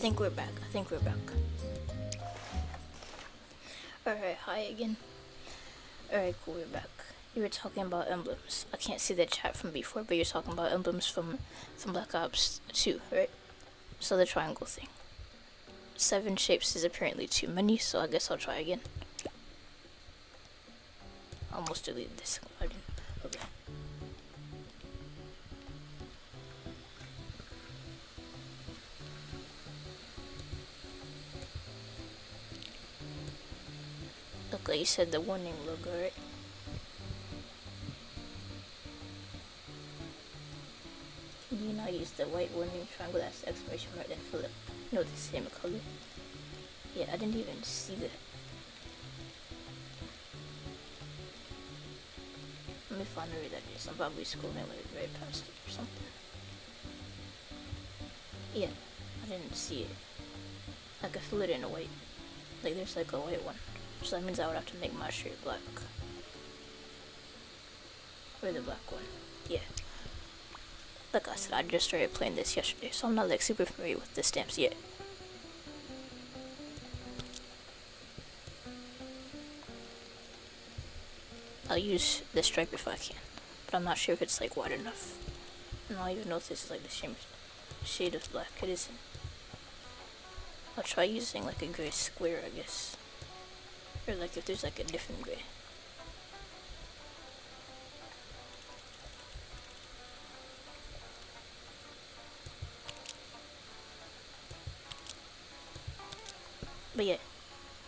think we're back. Alright, hi again. Alright, cool, we're back. You were talking about emblems. I can't see the chat from before, but you're talking about emblems from Black Ops 2, right? So the triangle thing. 7 shapes is apparently too many, so I guess I'll try again. Almost deleted this. I didn't. Okay. Okay, you said the warning logo, right? Can you not use the white warning triangle that's the exclamation mark then fill it? No, the same color. Yeah, I didn't even see that. Let me find where that is. I'm probably scrolling like right past it or something. Yeah, I didn't see it. I could fill it in white. Like there's like a white one. So that means I would have to make my shirt black. Or the black one. Yeah. Like I said, I just started playing this yesterday, so I'm not like super familiar with the stamps yet. I'll use the stripe if I can, but I'm not sure if it's like wide enough. And I don't even know if this is like the same shade of black. It isn't. I'll try using like a gray square, I guess. Or like if there's like a different gray. But yeah,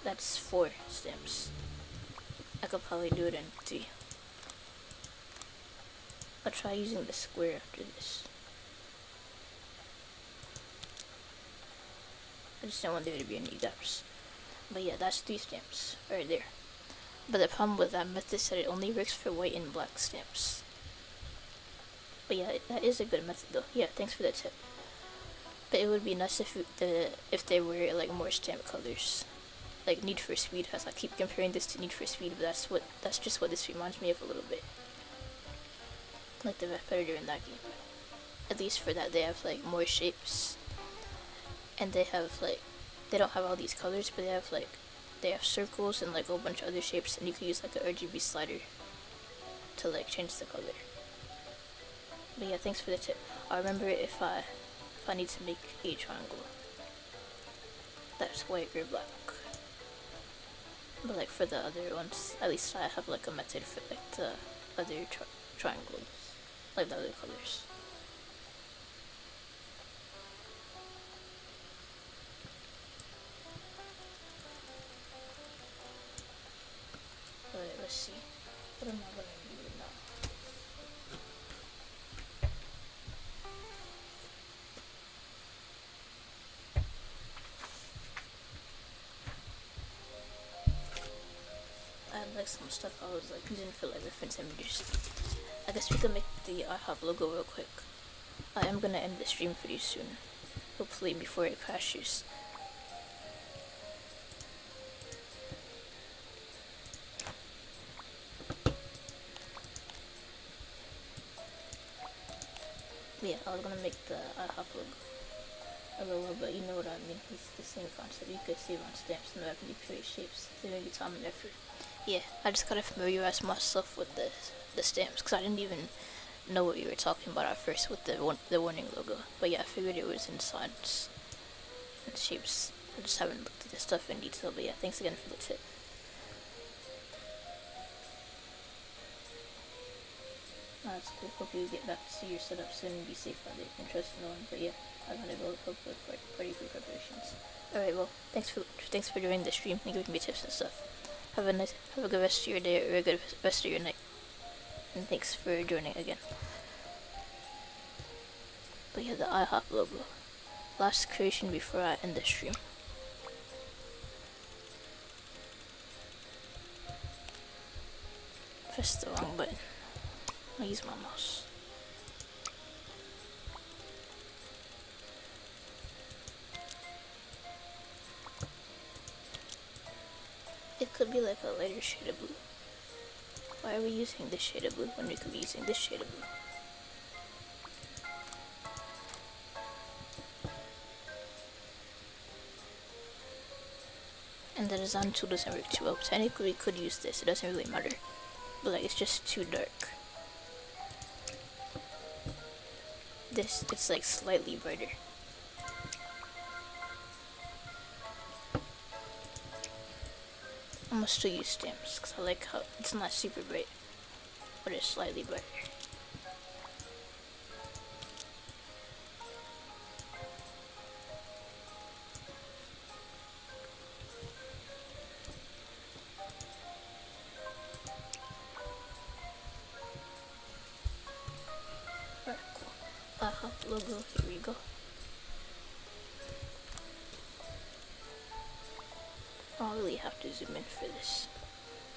that's 4 stamps. I could probably do it in 3. I'll try using the square after this. I just don't want there to be any gaps. But yeah, that's 3 stamps right there. But the problem with that method is that it only works for white and black stamps. But yeah, that is a good method though. Yeah, thanks for the tip. But it would be nice if there were like more stamp colors, like Need for Speed. As I keep comparing this to Need for Speed, but that's just what this reminds me of a little bit. Like the Predator in that game. At least for that, they have like more shapes, and they don't have all these colors, but they have circles and like a whole bunch of other shapes, and you can use like a RGB slider to like change the color. But yeah, thanks for the tip. I'll remember it if I need to make a triangle that's white or black. But like for the other ones, at least I have like a method for like the other triangles, like the other colors. Alright, let's see. What am I gonna do now? I had like some stuff I was like using for like reference images. I guess we can make the IHOP logo real quick. I am gonna end the stream pretty soon. Hopefully before it crashes. Yeah, I was gonna make the IHOP logo, but you know what I mean. It's the same concept. You could save on stamps and not manipulate shapes. Saving time and effort. Yeah, I just gotta familiarize myself with the stamps, because I didn't even know what you were talking about at first with the warning logo. But yeah, I figured it was in signs and shapes. I just haven't looked at this stuff in detail. But yeah, thanks again for the tip. That's cool. Hope you get back to your setup soon and be safe out there. And trust no one. But yeah, I gotta go help with party food preparations. Alright, well, thanks for joining the stream and giving me tips and stuff. Have a good rest of your day or a good rest of your night. And thanks for joining again. But yeah, the IHOP logo. Last creation before I end the stream. Pressed the wrong button. I'll use my mouse. It could be like a lighter shade of blue. Why are we using this shade of blue when we could be using this shade of blue? And the design tool doesn't work too well. Technically we could use this, it doesn't really matter. But like it's just too dark. This, it's like slightly brighter. I'm gonna still use stamps because I like how it's not super bright, but it's slightly brighter. Alright, cool. Logo, here we go. I don't really have to zoom in for this,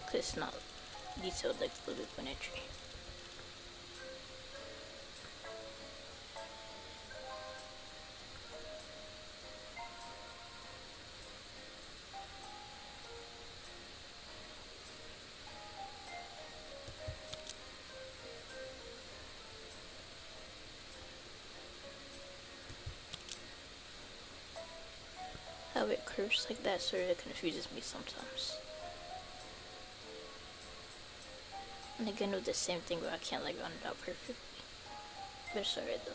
because it's not detailed like the loop entry. How it curves like that sort of confuses me sometimes. And again with the same thing where I can't like round it out perfectly. But it's alright though.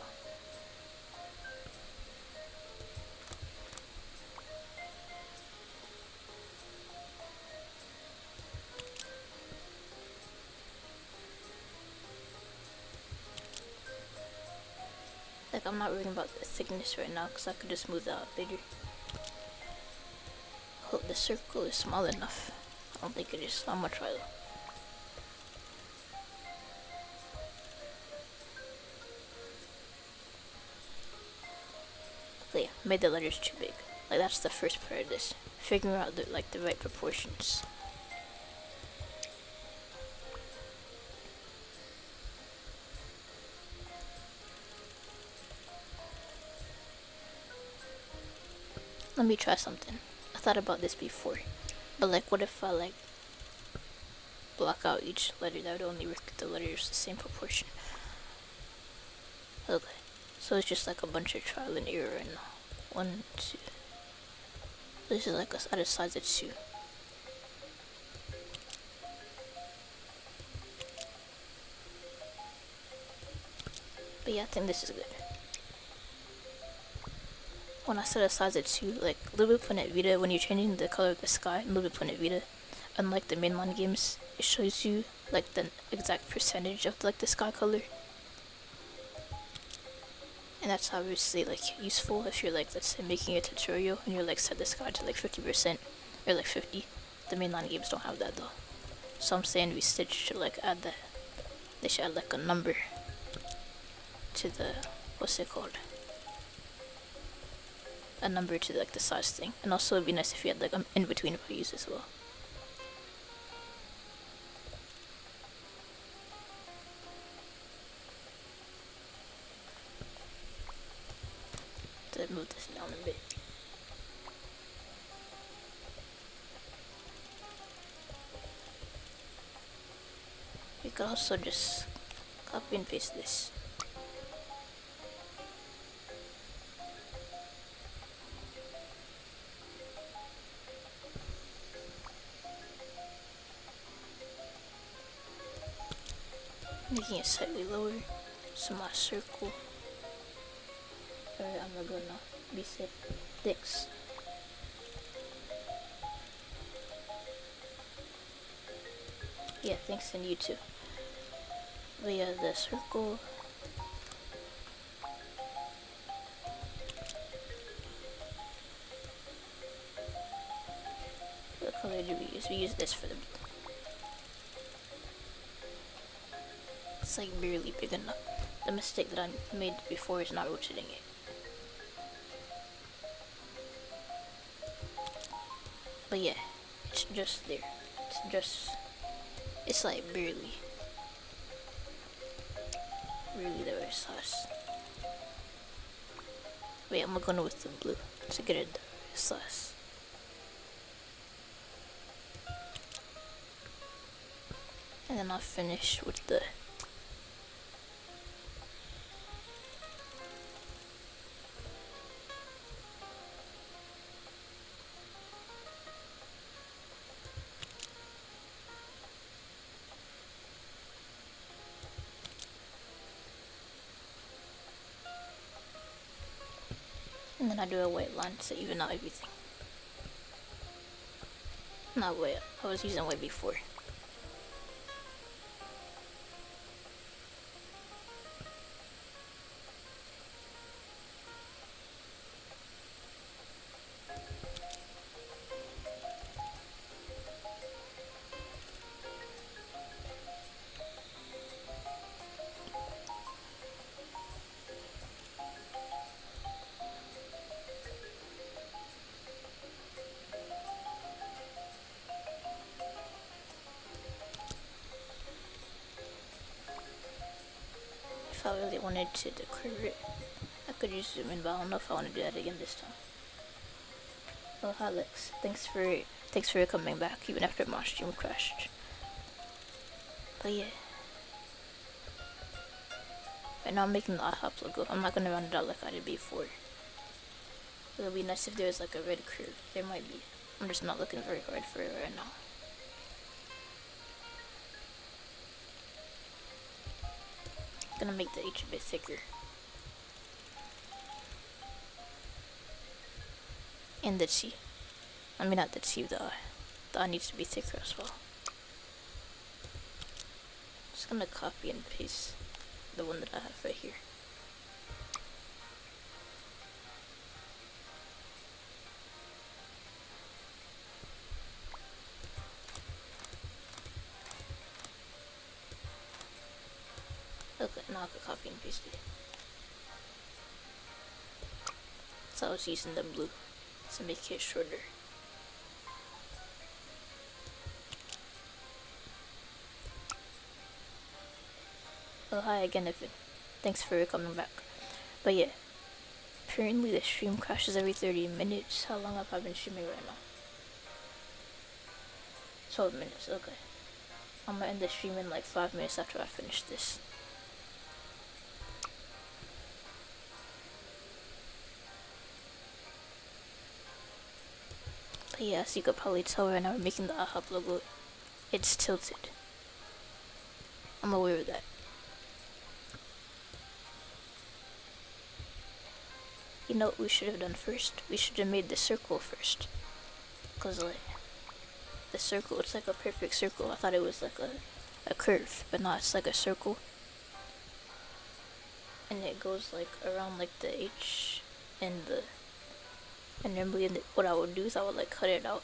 Like I'm not worrying about the thickness right now because I could just smooth that out later. Hope the circle is small enough. I don't think it is. I'm gonna try though. But yeah, made the letters too big. Like that's the first part of this. Figuring out the right proportions. Let me try something. I thought about this before. But like what if I like block out each letter? That would only work if the letters the same proportion. Okay. So it's just like a bunch of trial and error right now. 1, 2. This is like at a size of 2. But yeah, I think this is good. When I set a size of 2, like Little Planet Vita, when you're changing the color of the sky in Little Planet Vita, unlike the mainline games, it shows you like the exact percentage of like the sky color. And that's obviously like useful if you're like, let's say, making a tutorial and you're like set the sky to like 50% or like 50. The mainline games don't have that though. So I'm saying Restitched should like add that. They should add like a number to the, what's it called? A number to like the size thing. And also it'd be nice if you had like an in-between values as well. To move this down a bit. We could also just copy and paste this. Making it slightly lower, so my circle. Alright, I'm gonna be safe. Dicks. Yeah, thanks, and you too. But yeah, the circle. What color do we use? We use this for the blue. It's like barely big enough. The mistake that I made before is not rotating it. But yeah, it's just there. It's like barely the right size. Wait, I'm gonna go with the blue to get it the right size. And then I'll finish with the then I do a white line to even out everything. Not white, I was using white before. If I really wanted to decor it, I could just zoom in, but I don't know if I want to do that again this time. Oh, hi Lex. Thanks for coming back, even after my stream crashed. But yeah. Right now I'm making the IHOP logo. I'm not gonna round it out like I did before. It would be nice if there was like a red curve. There might be. I'm just not looking very hard for it right now. I'm gonna make the H a bit thicker. And the T. I mean not the T, the I. The I needs to be thicker as well. Just gonna copy and paste the one that I have right here. Okay, now I can copy and paste it. So I was using the blue to make it shorter. Oh, hi again, Evan. Thanks for coming back. But yeah, apparently the stream crashes every 30 minutes. How long have I been streaming right now? 12 minutes, okay. I'm gonna end the stream in like 5 minutes after I finish this. But yeah, as you could probably tell right now, we're making the IHOP logo. It's tilted. I'm aware of that. You know what we should have done first? We should have made the circle first. Cause like, the circle, it's like a perfect circle. I thought it was like a curve, but no, it's like a circle. And it goes like around like the H and the, and normally what I would do is I would like cut it out.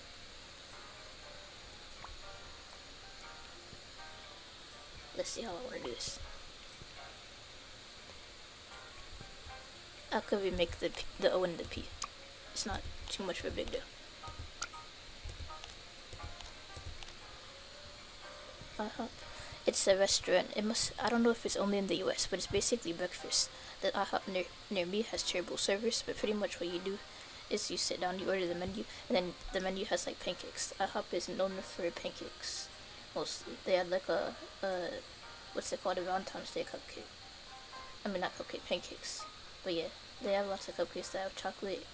Let's see how I want to do this. I could remake the O and the P. It's not too much of a big deal. IHOP. It's a restaurant. I don't know if it's only in the US, but it's basically breakfast. The IHOP near me has terrible service, but pretty much what you do is you sit down, you order the menu, and then the menu has like pancakes. IHOP is known for pancakes. Mostly. They had like a what's it called, a Valentine's Day cupcake. I mean, not cupcake, pancakes. But yeah, they have lots of cupcakes that have chocolate.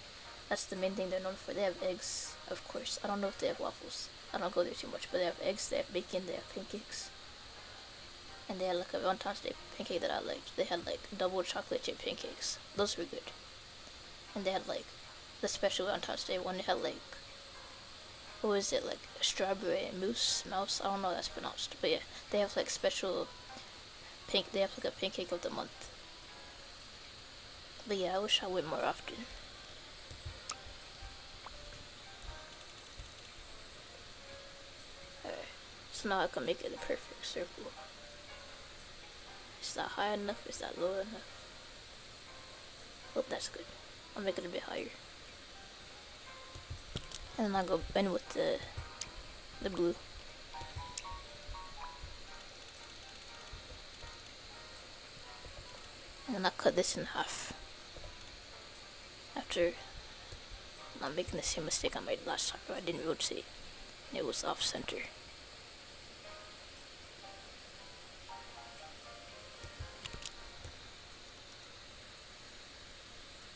That's the main thing they're known for. They have eggs, of course. I don't know if they have waffles. I don't go there too much, but they have eggs, they have bacon, they have pancakes. And they had like a Valentine's Day pancake that I liked. They had like double chocolate chip pancakes. Those were good. And they had like the special Valentine's Day one. They had like, what was it, like strawberry mouse? I don't know how that's pronounced. But yeah, they have like special they have like a pancake of the month. But yeah, I wish I went more often. Alright, so now I can make it a perfect circle. Is that high enough? Is that low enough? Oh, that's good. I'll make it a bit higher. And then I'll go in with the blue. And then I'll cut this in half. After not making the same mistake I made last time, where I didn't rotate. It was off center.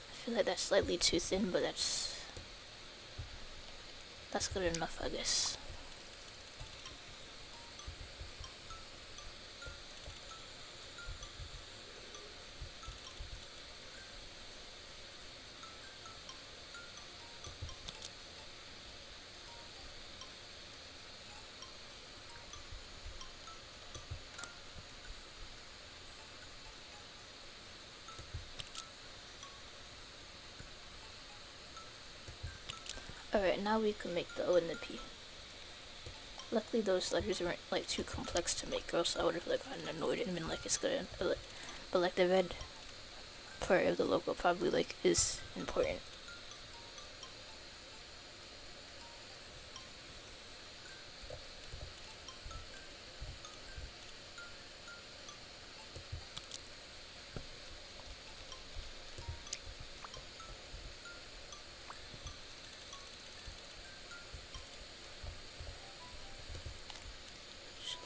I feel like that's slightly too thin, but that's good enough, I guess. Alright, now we can make the O and the P. Luckily those letters weren't like too complex to make, or else I would have like gotten annoyed and been like it's good, but like the red part of the logo probably like is important.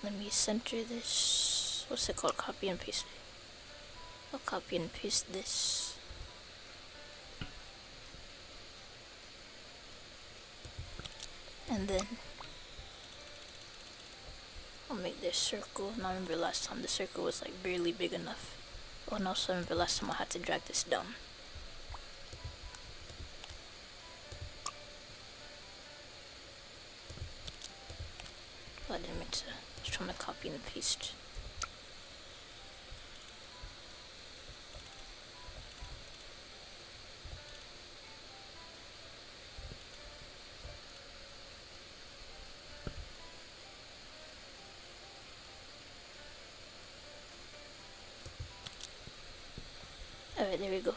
Let me center this. What's it called? Copy and paste it. I'll copy and paste this. And then I'll make this circle. And I remember last time the circle was like barely big enough. Oh, and also I remember last time I had to drag this down. I didn't mean to. I was trying to copy and paste. Alright, there we go.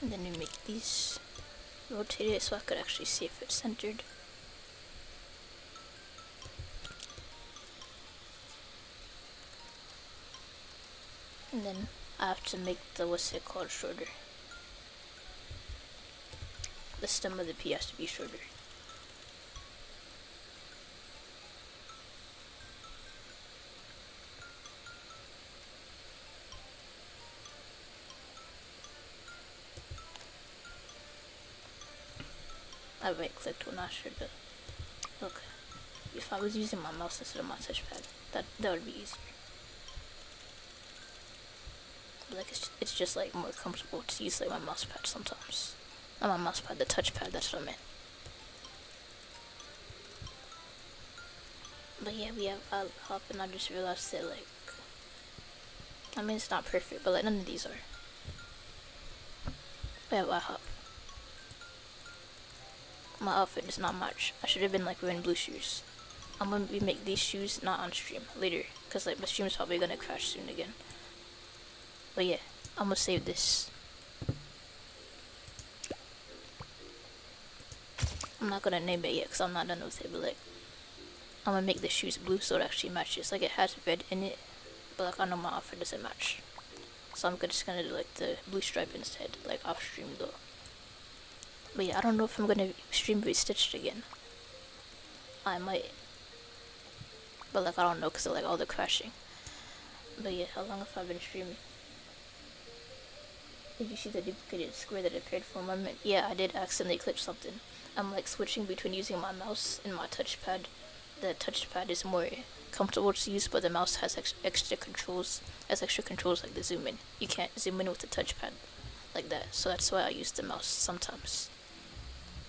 And then we make these, rotate it so I could actually see if it's centered. And then I have to make the, what's it called, shorter. The stem of the P has to be shorter. I right clicked when I should have. Look, if I was using my mouse instead of my touchpad, that would be easier. But like it's just like more comfortable to use like my mouse pad sometimes. Not my mouse pad, the touchpad, that's what I meant. But yeah, we have hop, and I just realized that like, I mean it's not perfect, but like none of these are. We have hop. My outfit does not match. I should have been like wearing blue shoes. I'm gonna make these shoes not on stream later, cause like my stream is probably gonna crash soon again. But yeah, I'm gonna save this. I'm not gonna name it yet, cause I'm not done with it. But like, I'm gonna make the shoes blue so it actually matches. Like it has red in it, but like I know my outfit doesn't match, so I'm just gonna do like the blue stripe instead, like off stream though. But yeah, I don't know if I'm gonna stream Restitched again. I might. But like, I don't know because of like all the crashing. But yeah, how long have I been streaming? Did you see the duplicated square that appeared for a moment? Yeah, I did accidentally click something. I'm like switching between using my mouse and my touchpad. The touchpad is more comfortable to use, but the mouse has extra controls. Has extra controls like the zoom in. You can't zoom in with the touchpad like that, so that's why I use the mouse sometimes.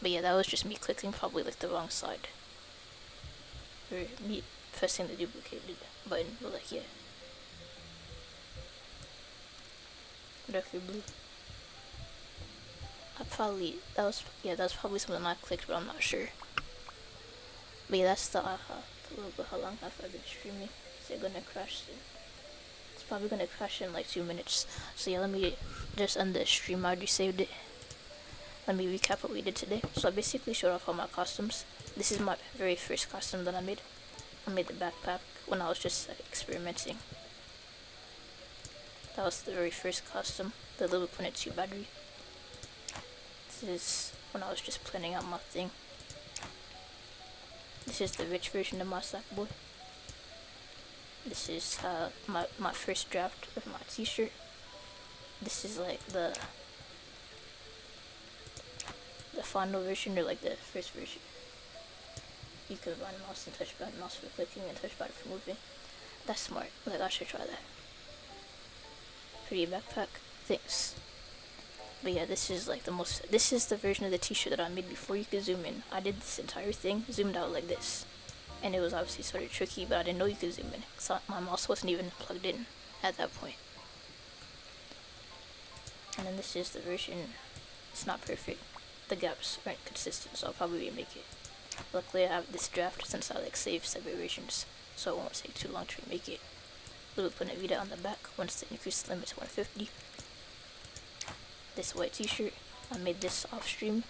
But yeah, that was just me clicking probably like the wrong side. Or me pressing the duplicated button, but like yeah. Darker blue. That was probably something I clicked, but I'm not sure. But yeah, that's the logo. How long have I been streaming? Is it gonna crash soon? It's probably gonna crash in like 2 minutes. So yeah, let me just end the stream. I already saved it. Let me recap what we did today. So I basically showed off all my costumes. This is my very first costume that I made. I made the backpack when I was just experimenting. That was the very first costume, the little Planet 2 battery. This is when I was just planning out my thing. This is the rich version of my sack boy. This is my first draft of my t-shirt. This is like the final version, or like the first version. You can run mouse and touchpad, mouse for clicking and touchpad for moving. That's smart. Like I should try that. Pretty backpack. Thanks. But yeah, this is like this is the version of the t-shirt that I made before you could zoom in. I did this entire thing zoomed out like this, and it was obviously sort of tricky, but I didn't know you could zoom in, so my mouse wasn't even plugged in. at that point. And then this is the version. It's not perfect. The gaps aren't consistent, so I'll probably remake it. Luckily, I have this draft since I like save separate versions, so it won't take too long to remake it. Little put a Vita on the back once the increase limit to 150. This white t-shirt, I made this off stream,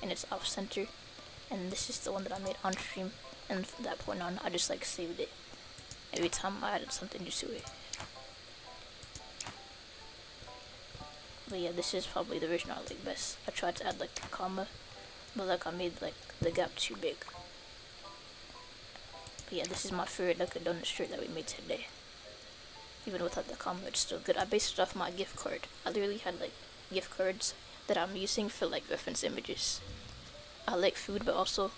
and it's off center. And this is the one that I made on stream, and from that point on, I just like saved it. Every time I added something new to it. But yeah, this is probably the version I like best. I tried to add like the comma, but like I made like the gap too big. But yeah, this is my favorite Dunkin' Donuts shirt that we made today. Even without the comma, it's still good. I based it off my gift card. I literally had like gift cards that I'm using for like reference images. I like food, but also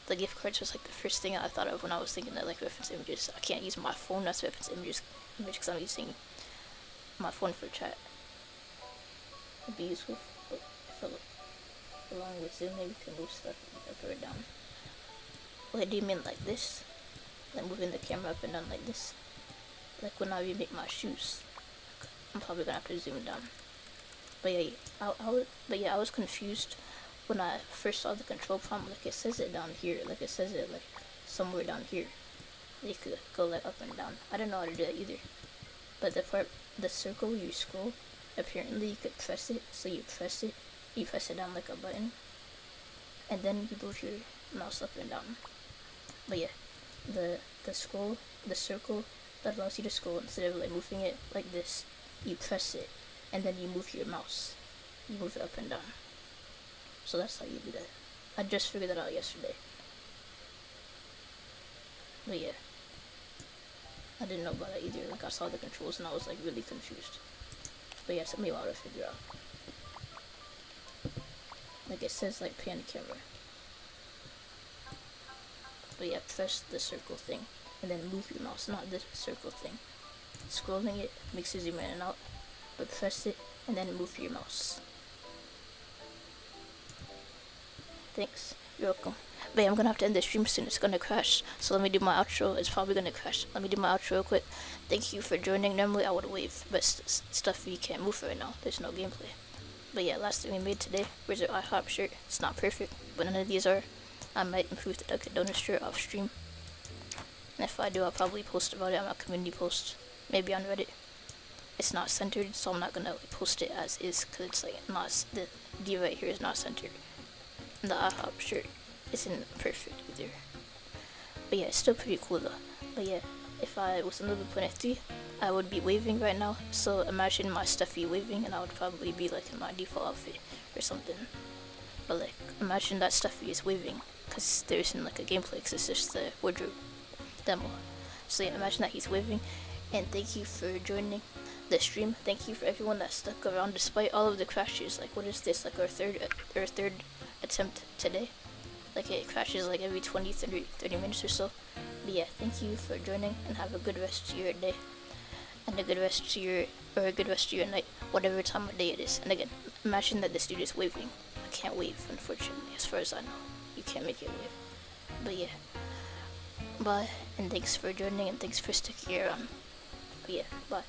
the gift cards was like the first thing I thought of when I was thinking of like reference images. I can't use my phone as reference image because I'm using my phone for chat. It'd be useful if along with Zoom, maybe we can move stuff up or down. What do you mean like this? Like moving the camera up and down like this? Like when I remake my shoes, I'm probably gonna have to zoom down. But yeah, I was confused when I first saw the control prompt. Like it says it down here, like it says it like somewhere down here. You could go like up and down. I didn't know how to do that either. But the circle you scroll, apparently you could press it. So you press it down like a button, and then you move your mouse up and down. But yeah, the circle that allows you to scroll, instead of like moving it like this, you press it, and then you move your mouse. You move it up and down. So that's how you do that. I just figured that out yesterday. But yeah, I didn't know about that either. Like I saw the controls and I was like really confused. But yeah, it took me a while to figure out. Like it says like pan camera. But yeah, press the circle thing and then move your mouse, not this circle thing. Scrolling it makes you zoom in and out, but press it and then move your mouse. Thanks. You're welcome. But yeah, I'm gonna have to end the stream soon. It's gonna crash. So let me do my outro. It's probably gonna crash. Let me do my outro real quick. Thank you for joining. Normally I would wave, but stuff you can't move right now. There's no gameplay. But yeah, last thing we made today was our IHOP shirt. It's not perfect, but none of these are. I might improve the Dunkin' Donuts shirt off stream. And if I do, I'll probably post about it on my community post. Maybe on Reddit. It's not centered, so I'm not gonna like, post it as is, because it's like not, the D right here is not centered. And the IHOP shirt isn't perfect either. But yeah, it's still pretty cool though. But yeah, if I was in level 23, I would be waving right now. So imagine my stuffy waving, and I would probably be like in my default outfit or something. But like, imagine that stuffy is waving, because there isn't like a gameplay, because it's just the wardrobe demo. So yeah, imagine that he's waving. And thank you for joining the stream. Thank you for everyone that stuck around despite all of the crashes. Like, what is this? Like our third attempt today. Like it crashes like every 30 minutes or so. But yeah, thank you for joining, and have a good rest of your day, and a good rest of your night, whatever time of day it is. And again, imagine that this dude is waving. I can't wave, unfortunately, as far as I know. You can't make it wave. But yeah, bye, and thanks for joining, and thanks for sticking around. But yeah, bye.